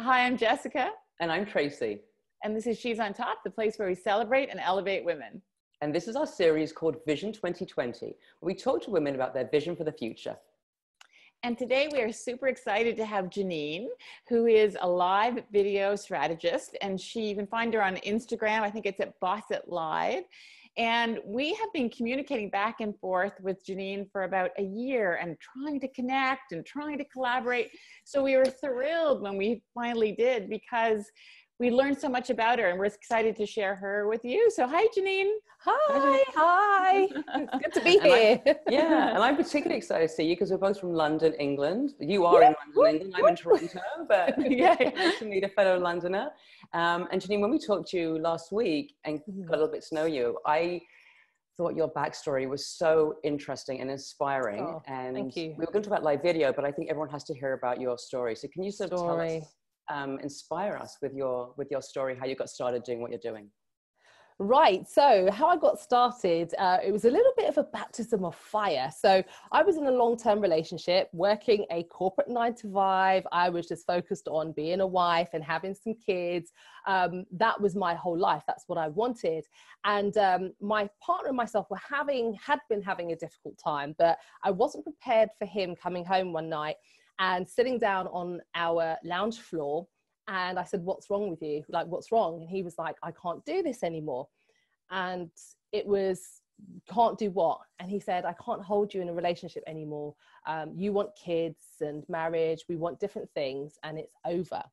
Hi, I'm Jessica. And I'm Tracy. And this is She's on Top, the place where we celebrate and elevate women. And this is our series called Vision 2020, where we talk to women about their vision for the future. And today we are super excited to have Janine, who is a live video strategist. And you can find her on Instagram. I think it's at Boss It Live. And we have been communicating back and forth with Janine for about a year and trying to connect and trying to collaborate. So we were thrilled when we finally did, because we learned so much about her and we're excited to share her with you. So hi, Janine. Hi. It's good to be here. And I'm particularly excited to see you because we're both from London, England. You are in London, England. I'm in Toronto, but nice to meet a fellow Londoner. And Janine, when we talked to you last week and got a little bit to know you, I thought your backstory was so interesting and inspiring. Oh, and thank you. We were going to talk about live video, but I think everyone has to hear about your story. So can you sort of tell us, inspire us with your story, how you got started doing what you're doing? Right. So how I got started, it was a little bit of a baptism of fire. So I was in a long-term relationship, working a corporate 9-to-5. I was just focused on being a wife and having some kids. That was my whole life. That's what I wanted. And my partner and myself had been having a difficult time, but I wasn't prepared for him coming home one night and sitting down on our lounge floor. And I said, "What's wrong with you? Like, what's wrong?" And he was like, "I can't do this anymore." And it was, "Can't do what?" And he said, "I can't hold you in a relationship anymore. You want kids and marriage. We want different things, and it's over."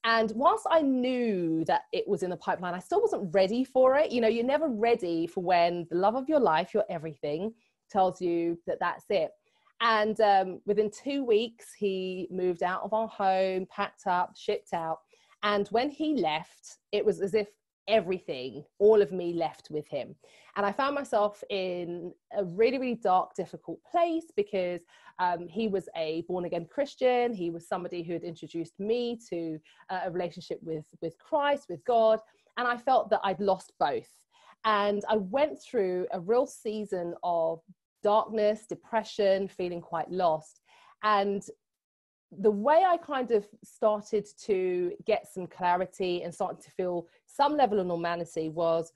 And whilst I knew that it was in the pipeline, I still wasn't ready for it. You know, you're never ready for when the love of your life, your everything, tells you that that's it. And within 2 weeks, he moved out of our home, packed up, shipped out. And when he left, it was as if everything, all of me left with him. And I found myself in a really, really dark, difficult place because he was a born-again Christian. He was somebody who had introduced me to a relationship with Christ, with God. And I felt that I'd lost both. And I went through a real season of darkness, depression, feeling quite lost. And the way I kind of started to get some clarity and started to feel some level of normality was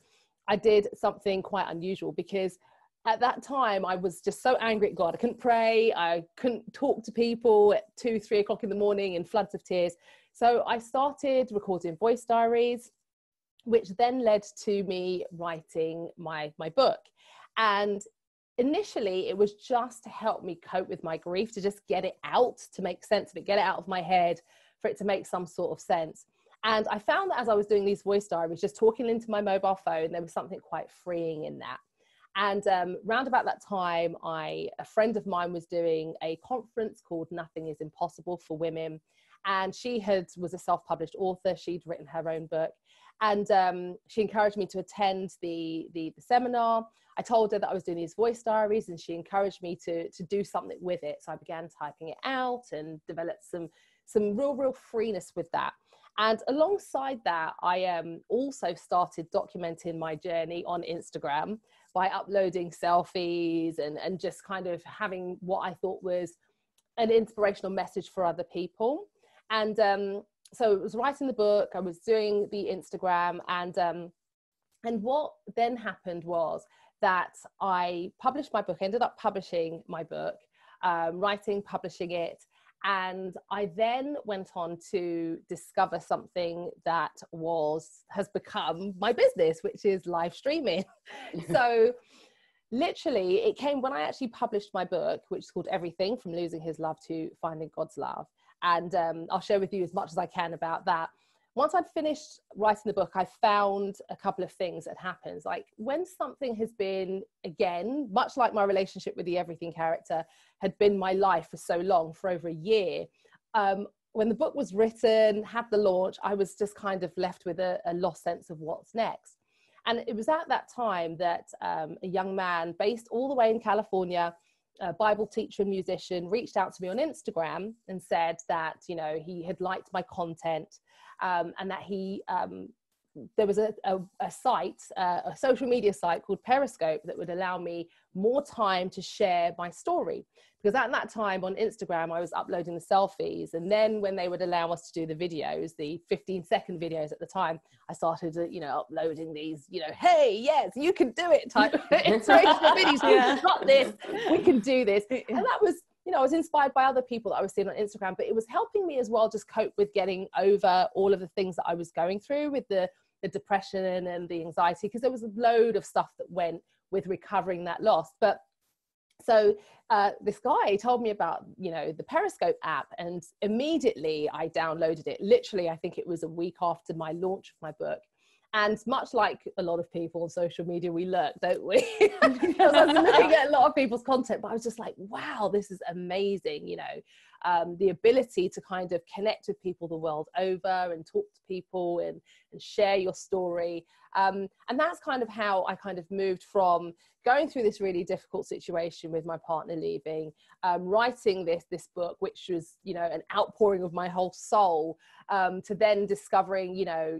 I did something quite unusual, because at that time I was just so angry at God. I couldn't pray. I couldn't talk to people at 2-3 o'clock in the morning in floods of tears. So I started recording voice diaries, which then led to me writing my book. And initially, it was just to help me cope with my grief, to just get it out, to make sense of it, get it out of my head, for it to make some sort of sense. And I found that as I was doing these voice diaries, just talking into my mobile phone, there was something quite freeing in that. And round about that time, a friend of mine was doing a conference called Nothing is Impossible for Women. And she was a self-published author. She'd written her own book. And she encouraged me to attend the seminar. I told her that I was doing these voice diaries, and she encouraged me to do something with it. So I began typing it out and developed some real freeness with that. And alongside that, I also started documenting my journey on Instagram by uploading selfies and just kind of having what I thought was an inspirational message for other people. And so it was writing the book, I was doing the Instagram, and what then happened was that I published my book, ended up publishing my book, writing, publishing it. And I then went on to discover something that has become my business, which is live streaming. So literally it came when I actually published my book, which is called Everything from Losing His Love to Finding God's Love. And I'll share with you as much as I can about that. Once I'd finished writing the book, I found a couple of things that happens. Like when something has been, again, much like my relationship with the Everything character had been my life for so long, for over a year, when the book was written, had the launch, I was just kind of left with a lost sense of what's next. And it was at that time that a young man based all the way in California, a Bible teacher and musician, reached out to me on Instagram and said that, you know, he had liked my content, and that he there was a site, a social media site called Periscope that would allow me more time to share my story. Because at that time on Instagram, I was uploading the selfies. And then when they would allow us to do the videos, the 15-second videos at the time, I started, uploading these, hey, yes, you can do it type of inspirational videos. We've got this, we can do this. And that was, I was inspired by other people that I was seeing on Instagram, but it was helping me as well just cope with getting over all of the things that I was going through with the depression and the anxiety, because there was a load of stuff that went with recovering that loss. But so this guy told me about, the Periscope app, and immediately I downloaded it. Literally, I think it was a week after my launch of my book. And much like a lot of people on social media, we lurk, don't we? Because I was looking at a lot of people's content, but I was just like, wow, this is amazing. The ability to kind of connect with people the world over and talk to people and share your story. And that's kind of how I kind of moved from going through this really difficult situation with my partner leaving, writing this book, which was, an outpouring of my whole soul, to then discovering,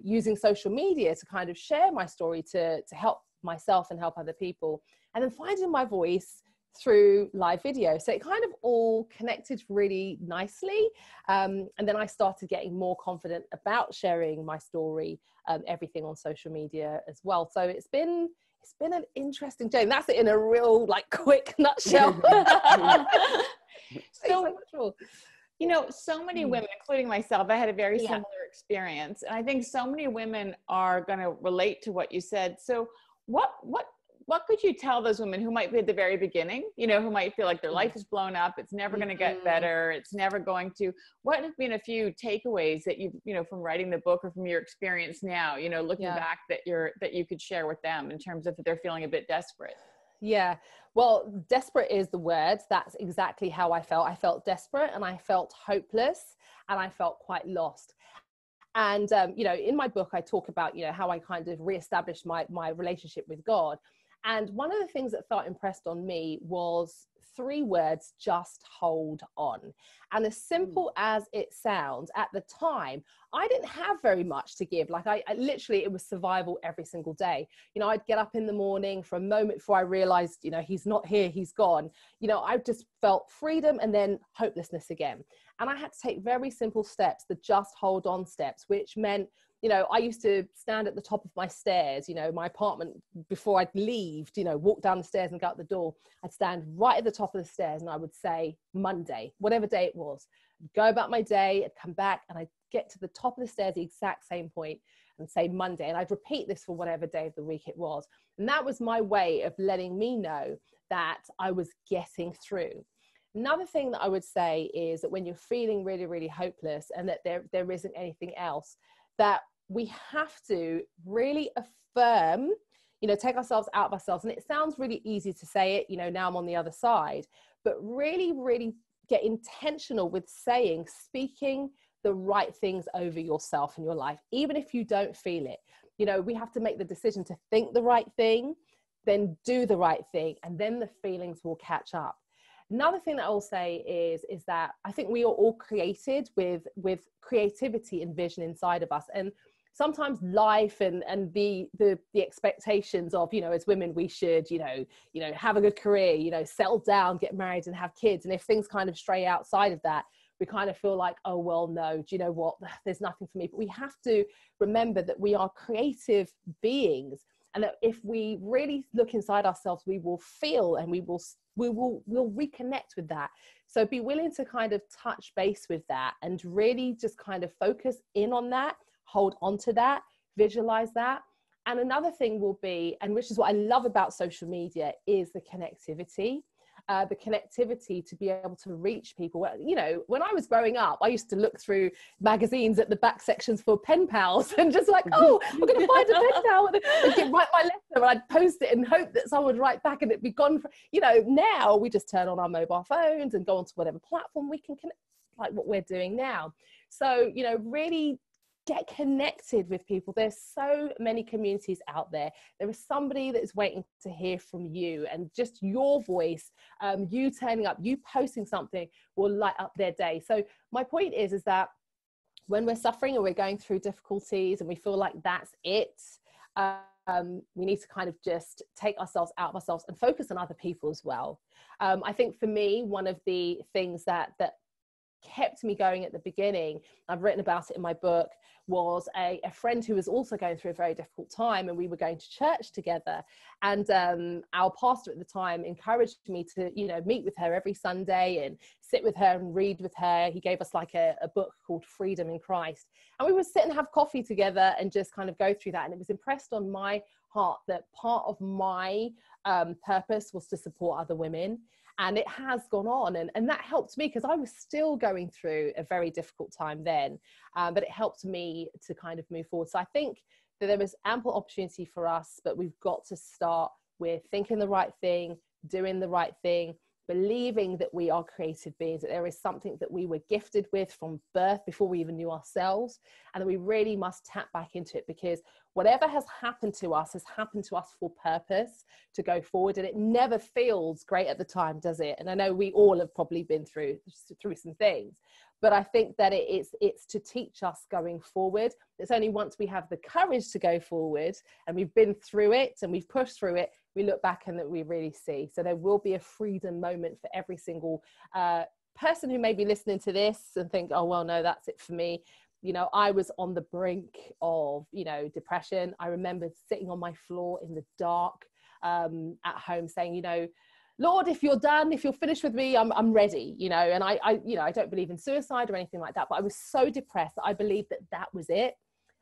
using social media to kind of share my story to help myself and help other people, and then finding my voice through live video. So it kind of all connected really nicely. And then I started getting more confident about sharing my story, everything on social media as well. So it's been an interesting journey. That's it in a real quick nutshell. So many women, including myself, I had a very similar experience. And I think so many women are going to relate to what you said. So what could you tell those women who might be at the very beginning, who might feel like their life is blown up, it's never going to get better, it's never going to, what have been a few takeaways that you from writing the book or from your experience now, looking back that you could share with them in terms of if they're feeling a bit desperate? Yeah, well, desperate is the word. That's exactly how I felt. I felt desperate, and I felt hopeless, and I felt quite lost. And, in my book, I talk about, how I kind of reestablished my relationship with God. And one of the things that felt impressed on me was 3 words: just hold on. And as simple as it sounds, at the time, I didn't have very much to give. I literally, it was survival every single day. I'd get up in the morning for a moment before I realized, he's not here, he's gone. I just felt freedom and then hopelessness again. And I had to take very simple steps, the just hold on steps, which meant, I used to stand at the top of my stairs, my apartment, before I'd leave, walk down the stairs and go out the door. I'd stand right at the top of the stairs and I would say Monday, whatever day it was. I'd go about my day, I'd come back and I'd get to the top of the stairs, the exact same point, and say Monday. And I'd repeat this for whatever day of the week it was. And that was my way of letting me know that I was getting through. Another thing that I would say is that when you're feeling really, really hopeless and that there isn't anything else, that we have to really affirm, take ourselves out of ourselves. And it sounds really easy to say it, now I'm on the other side, but really, really get intentional with speaking the right things over yourself and your life, even if you don't feel it. We have to make the decision to think the right thing, then do the right thing, and then the feelings will catch up. Another thing that I will say is that I think we are all created with creativity and vision inside of us. And sometimes life and the expectations of, as women, we should, have a good career, settle down, get married and have kids. And if things kind of stray outside of that, we kind of feel like, oh, well, no, do you know what? There's nothing for me. But we have to remember that we are creative beings, and that if we really look inside ourselves, we will feel and we'll reconnect with that. So be willing to kind of touch base with that and really just kind of focus in on that, hold on to that, visualize that. And another thing will be, and which is what I love about social media, is the connectivity. The connectivity to be able to reach people. When I was growing up, I used to look through magazines at the back sections for pen pals and just like, oh, I'm going to find a pen pal and write my letter, and I'd post it and hope that someone would write back and it'd be gone. Now we just turn on our mobile phones and go onto whatever platform we can connect, like what we're doing now. So, really get connected with people. There's so many communities out there. There is somebody that is waiting to hear from you, and just your voice, you turning up, you posting something will light up their day. So my point is that when we're suffering or we're going through difficulties and we feel like that's it, we need to kind of just take ourselves out of ourselves and focus on other people as well. I think for me, one of the things that kept me going at the beginning, I've written about it in my book, was a friend who was also going through a very difficult time, and we were going to church together, and our pastor at the time encouraged me to, you know, meet with her every Sunday and sit with her and read with her. He gave us like a book called Freedom in Christ, and we would sit and have coffee together and just kind of go through that. And it was impressed on my heart that part of my purpose was to support other women. And it has gone on, and that helped me, because I was still going through a very difficult time then, but it helped me to kind of move forward. So I think that there is ample opportunity for us, but we've got to start with thinking the right thing, doing the right thing, believing that we are created beings, that there is something that we were gifted with from birth before we even knew ourselves, and that we really must tap back into it, because whatever has happened to us has happened to us for purpose, to go forward. And it never feels great at the time, does it? And I know we all have probably been through some things, but I think that it's to teach us going forward. It's only once we have the courage to go forward and we've been through it and we've pushed through it, we look back and that we really see. So there will be a freedom moment for every single person who may be listening to this and think, oh, well, no, that's it for me. You know, I was on the brink of, you know, depression. I remember sitting on my floor in the dark at home saying, you know, Lord, if you're done, if you're finished with me, I'm ready, you know. And I you know, I don't believe in suicide or anything like that, but I was so depressed that I believed that that was it.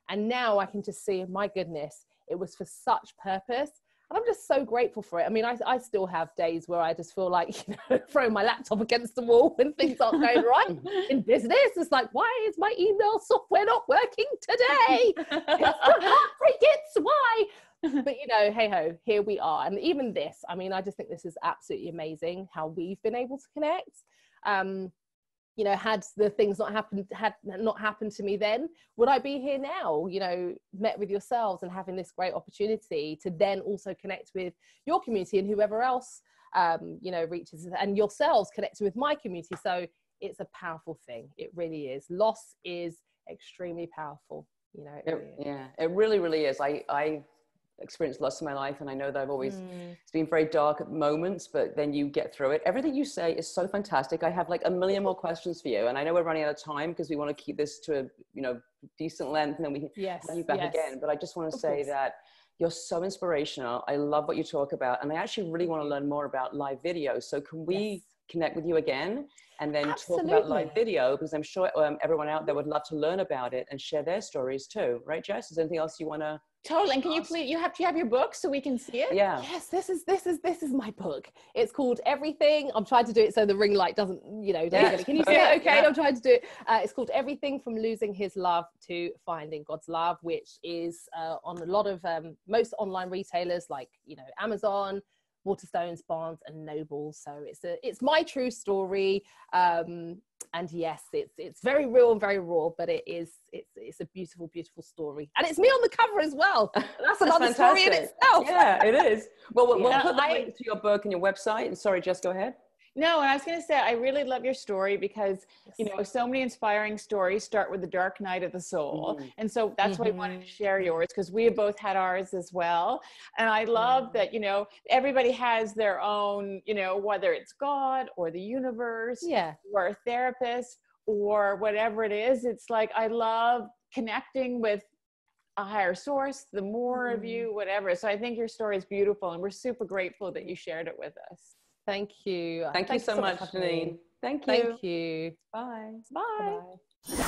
And now I can just see, my goodness, it was for such purpose. And I'm just so grateful for it. I mean, I still have days where I just feel like, you know, throwing my laptop against the wall when things aren't going right in business. It's like, why is my email software not working today? It's the heartbreak, it's why. But, you know, hey ho, here we are. And even this, I mean, I just think this is absolutely amazing how we've been able to connect. You know, had the things not happened to me then, would I be here now, you know, met with yourselves and having this great opportunity to then also connect with your community and whoever else, you know, reaches, and yourselves connecting with my community. So it's a powerful thing. It really is. Loss is extremely powerful, you know. Yeah, it really, really is. I experienced loss in my life, and I know that I've always it's been very dark at moments, but then you get through it. Everything you say is so fantastic. I have like a million more questions for you, and I know we're running out of time because we want to keep this to a, you know, decent length, and then we can have you back again. But I just want to say that you're so inspirational. I love what you talk about, and I actually really want to learn more about live video. So can we connect with you again and then talk about live video, because I'm sure everyone out there would love to learn about it and share their stories too, right, Jess? Is there anything else you want to? Totally. And can you please, do you have your book so we can see it? Yeah. Yes, this is my book. It's called Everything. I'm trying to do it so the ring light doesn't, you know, doesn't can you see it? Okay, I'm trying to do it. It's called Everything from Losing His Love to Finding God's Love, which is on a lot of most online retailers like, you know, Amazon, Waterstones, Barnes and Noble. So it's my true story. And yes, it's very real and very raw, but it's a beautiful, beautiful story. And it's me on the cover as well. That's another story in itself. Yeah, it is. Well, we'll put the link to your book and your website. And sorry, Jess, go ahead. No, and I was going to say, I really love your story because, you know, so many inspiring stories start with the dark night of the soul. And so that's why I wanted to share yours, because we have both had ours as well. And I love that, you know, everybody has their own, you know, whether it's God or the universe or a therapist or whatever it is. It's like, I love connecting with a higher source, the more of you, whatever. So I think your story is beautiful, and we're super grateful that you shared it with us. Thank you. Thank you so much, Janine. Thank you. Thank you. Bye. Bye. Bye.